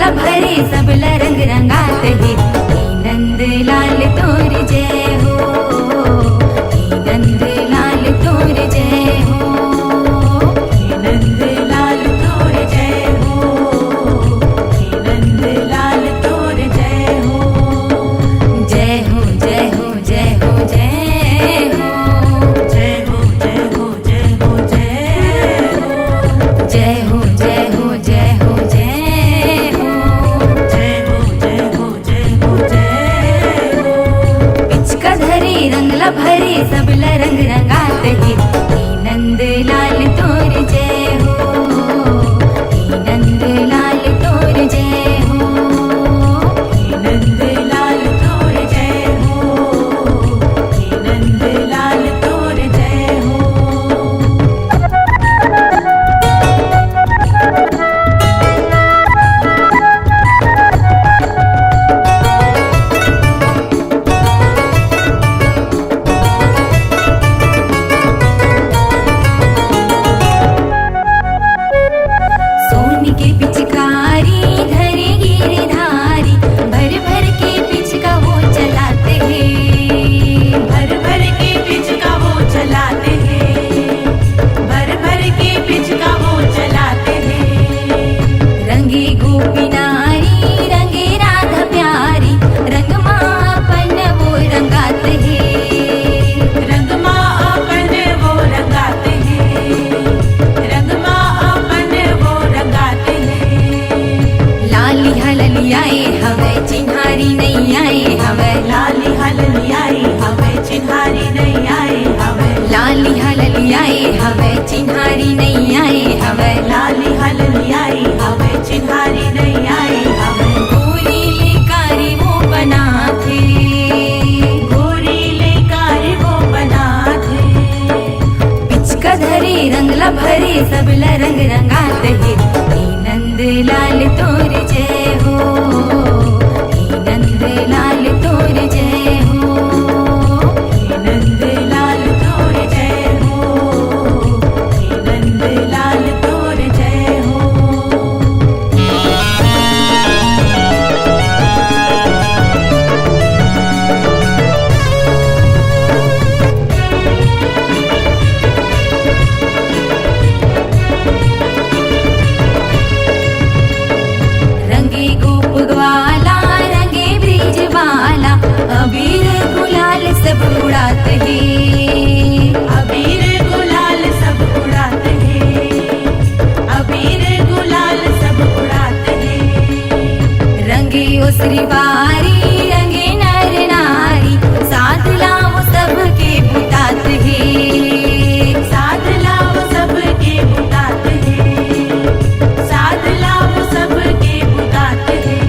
रंगला भरे सबला रंग रंगात हे नंद लाल तोर जय हो, नंद लाल तोर जय हो, नंद लाल तोर जय हो, नंद लाल तोर जय हो, जय हो जय हो जय हो जय हो, जय हो जय हो जय हो जय हो, जय हो जय हो जय हो जय रंगला भरे सबला रंग रंगात हे नंद लाल तोर जय हो, नंद लाल तोर जय हो, नंद लाल तोर जय हो, नंद लाल तोर जय हो। के पिचकारी धरे गिरधारी भर भर के पिचका वो चलाते हैं, भर भर के पिचका वो चलाते हैं, भर भर के पिचका वो चलाते हैं। रंगे गोपी नारी रंगे राधा प्यारी रंग मापन वो रंगाते हैं, रंग मापन वो रंगाते हैं, रंग मापन वो रंगाते लाली हलली आए हवे चिन्हारी नहीं आए हवे, लाली हलली आए हवे चिन्हारी नहीं आए हवे, लाली हलली आए हवे चिन्हारी नहीं आए हवे, लाली हलली आए हवे चिन्हारी नहीं आए हवे। गोरी लेकारी वो बना थे, गोरी लेकारी वो बना थे, पिचका धरे रंगला भरे सबला रंग रंगात हे नंद लाल तोर जय हो, नंद लाल तोर जय हो, नंद लाल तोर जय हो, नंद लाल तोर जय हो। रंगे गोप ग्वाला रंगे ब्रिज वाला अबीर गुलाल सब उड़ाते हैं, अबीर गुलाल सब उड़ाते हैं, अबीर गुलाल सब उड़ाते हैं। रंगे ओसरी बारी रंगे नर नारी साथ लाओ सबके बुताते हैं, साथ लाओ सबके बुताते हैं, साथ लाओ सबके बुताते हैं।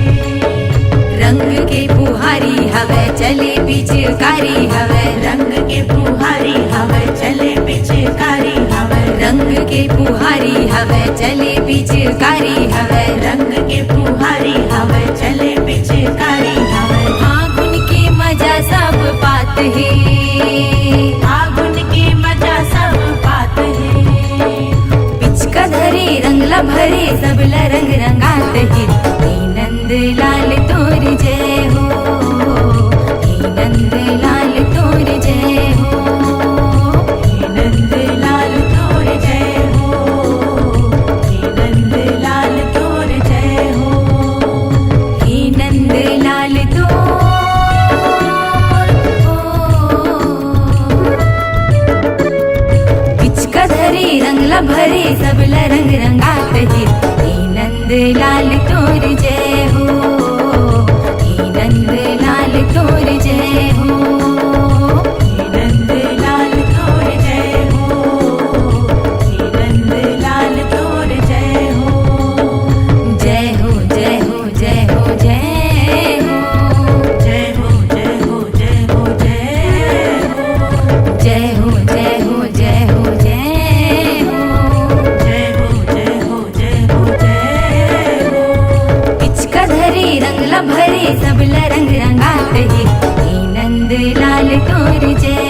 रंग के पुहारी हवे चले पिचकारी हवे, रंग के पुहारी हवे चले पिचकारी हवे, रंग के पुहारी हवे चले पिचकारी हवे, रंग के पुहारी हवे चले पिचकारी हवे। फागुन के मजा सब पाते हैं, फागुन के मजा सब पाते हैं, पिचका धरे रंगला भरे सबला रंग रंगात हे नंद लाल तोर जय हो, नंद लाल तोर जय हो, नंद लाल तोर जय हो, नंद लाल तोर जय हो, नंद लाल पिचका धरे रंगला भरे सबला रंग रंगात हे नंद लाल तोर जय हो, नंद लाल तोर जय हो, नंद लाल तोर जय हो, नंद लाल तोर जय हो, जय हो जय हो जय हो जय हो, जय हो जय हो जय हो जय हो, जय हो जय हो जय हो जय हो, जय हो जय हो जय हो जय हो। पिचका धरे रंगला भरे सबला रंग रंगात हे नंद लाल तोर जय